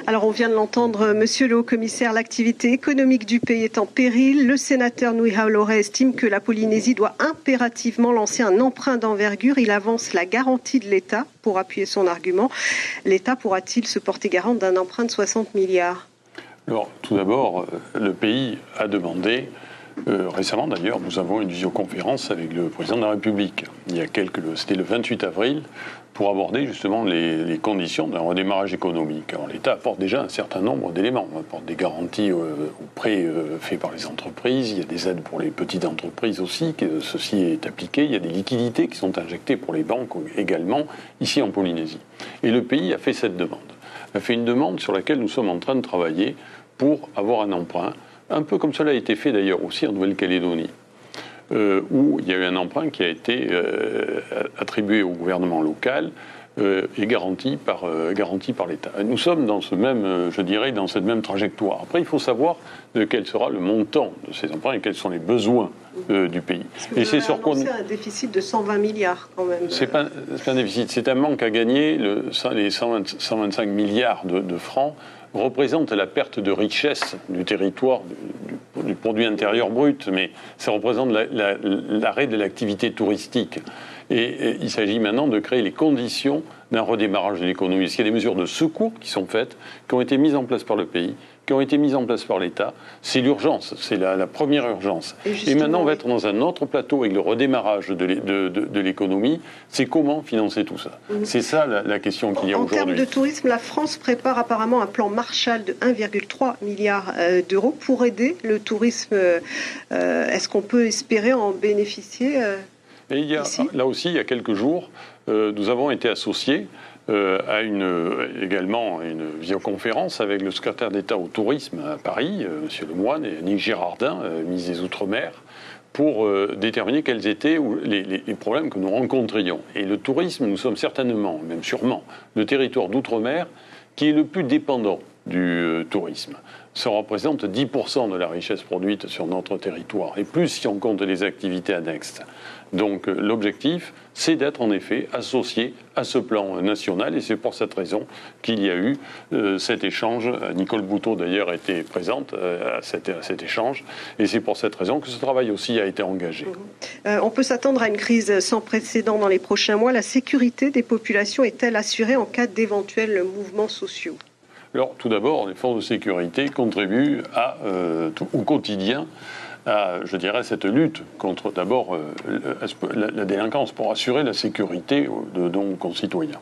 Alors on vient de l'entendre, monsieur le haut-commissaire, l'activité économique du pays est en péril. Le sénateur Louis Hauloret estime que la Polynésie doit impérativement lancer un emprunt d'envergure. Il avance la garantie de l'État pour appuyer son argument. L'État pourra-t-il se porter garant d'un emprunt de 60 milliards ? Alors, tout d'abord, le pays a demandé, récemment d'ailleurs, nous avons une visioconférence avec le président de la République. C'était le 28 avril, pour aborder justement les conditions d'un redémarrage économique. Alors, l'État apporte déjà un certain nombre d'éléments. On apporte des garanties aux prêts faits par les entreprises. Il y a des aides pour les petites entreprises aussi. Ceci est appliqué. Il y a des liquidités qui sont injectées pour les banques également, ici en Polynésie. Et le pays a fait cette demande. A fait une demande sur laquelle nous sommes en train de travailler pour avoir un emprunt, un peu comme cela a été fait d'ailleurs aussi en Nouvelle-Calédonie, où il y a eu un emprunt qui a été attribué au gouvernement local et garanti par l'État. Nous sommes dans dans cette même trajectoire. Après, il faut savoir quel sera le montant de ces emprunts et quels sont les besoins du pays. Et c'est sur quoi un déficit de 120 milliards quand même. C'est pas un déficit, c'est un manque à gagner. Les 125 milliards de francs représentent la perte de richesse du territoire, du produit intérieur brut, mais ça représente l'arrêt de l'activité touristique. Et il s'agit maintenant de créer les conditions d'un redémarrage de l'économie. Parce qu'il y a des mesures de secours qui sont faites, qui ont été mises en place par le pays, qui ont été mises en place par l'État. C'est l'urgence, c'est la première urgence. Et maintenant, on va être dans un autre plateau avec le redémarrage de l'économie. C'est comment financer tout ça. C'est ça la question qu'il y a aujourd'hui. En termes de tourisme, la France prépare apparemment un plan Marshall de 1,3 milliard d'euros pour aider le tourisme. Est-ce qu'on peut espérer en bénéficier Et là aussi, il y a quelques jours, nous avons été associés également à une visioconférence avec le secrétaire d'État au tourisme à Paris, M. Lemoine, et Annick Girardin, ministre des Outre-mer, pour déterminer quels étaient les problèmes que nous rencontrions. Et le tourisme, nous sommes certainement, même sûrement, le territoire d'Outre-mer qui est le plus dépendant du tourisme. Ça représente 10% de la richesse produite sur notre territoire, et plus si on compte les activités annexes. Donc l'objectif, c'est d'être en effet associé à ce plan national, et c'est pour cette raison qu'il y a eu cet échange. Nicole Bouteau d'ailleurs était présente à cet échange, et c'est pour cette raison que ce travail aussi a été engagé. On peut s'attendre à une crise sans précédent dans les prochains mois. La sécurité des populations est-elle assurée en cas d'éventuels mouvements sociaux ? Alors, tout d'abord, les forces de sécurité contribuent au quotidien à, je dirais, cette lutte contre, d'abord, la délinquance pour assurer la sécurité de nos concitoyens.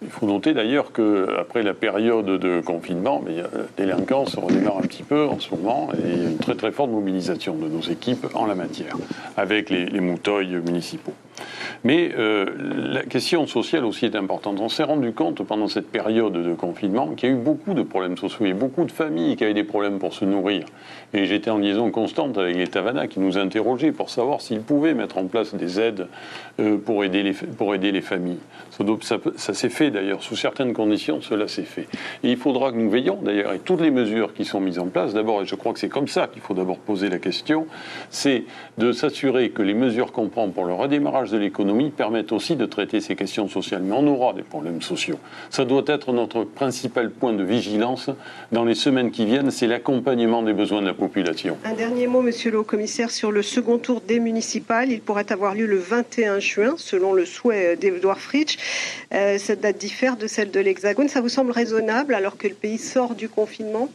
Il faut noter d'ailleurs qu'après la période de confinement, la délinquance redémarre un petit peu en ce moment, et il y a une très très forte mobilisation de nos équipes en la matière, avec les mouteuils municipaux. Mais la question sociale aussi est importante. On s'est rendu compte pendant cette période de confinement qu'il y a eu beaucoup de problèmes sociaux. Il y a beaucoup de familles qui avaient des problèmes pour se nourrir. Et j'étais en liaison constante avec les Tavana qui nous interrogeaient pour savoir s'ils pouvaient mettre en place des aides pour aider les familles. Ça s'est fait d'ailleurs, sous certaines conditions, cela s'est fait. Et il faudra que nous veillions d'ailleurs, et toutes les mesures qui sont mises en place, d'abord, et je crois que c'est comme ça qu'il faut d'abord poser la question, c'est de s'assurer que les mesures qu'on prend pour le redémarrage de l'économie permettent aussi de traiter ces questions sociales. Mais on aura des problèmes sociaux. Ça doit être notre principal point de vigilance dans les semaines qui viennent, c'est l'accompagnement des besoins de la population. Un dernier mot, monsieur le haut-commissaire, sur le second tour des municipales. Il pourrait avoir lieu le 21 juin, selon le souhait d'Edouard Fritsch. Cette date diffère de celle de l'Hexagone. Ça vous semble raisonnable alors que le pays sort du confinement ?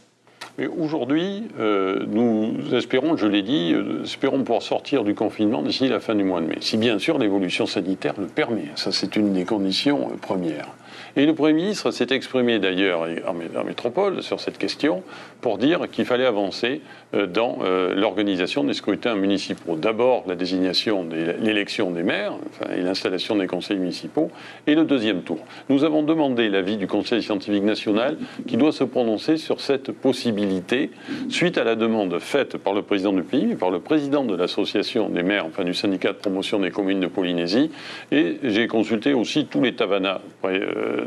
Mais aujourd'hui, nous espérons, je l'ai dit, espérons pouvoir sortir du confinement d'ici la fin du mois de mai. Si bien sûr l'évolution sanitaire le permet. Ça, c'est une des conditions premières. Et le Premier ministre s'est exprimé d'ailleurs en métropole sur cette question pour dire qu'il fallait avancer dans l'organisation des scrutins municipaux. D'abord la désignation, l'élection des maires et l'installation des conseils municipaux, et le deuxième tour. Nous avons demandé l'avis du Conseil scientifique national qui doit se prononcer sur cette possibilité suite à la demande faite par le président du pays et par le président de l'association des maires, enfin du syndicat de promotion des communes de Polynésie, et j'ai consulté aussi tous les Tavana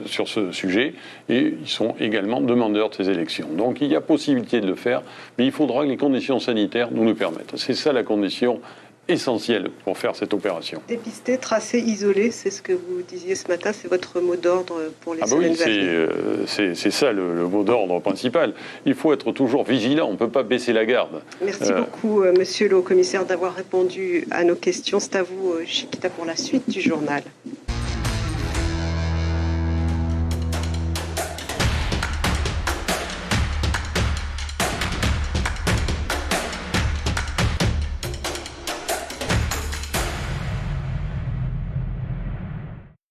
sur ce sujet, et ils sont également demandeurs de ces élections. Donc il y a possibilité de le faire, mais il faudra que les conditions sanitaires nous le permettent. C'est ça la condition essentiel pour faire cette opération. Dépister, tracer, isoler, c'est ce que vous disiez ce matin, c'est votre mot d'ordre pour les semaines à venir. C'est ça le mot d'ordre principal. Il faut être toujours vigilant, on ne peut pas baisser la garde. Merci beaucoup, monsieur le haut-commissaire, d'avoir répondu à nos questions. C'est à vous, Chiquita, pour la suite du journal.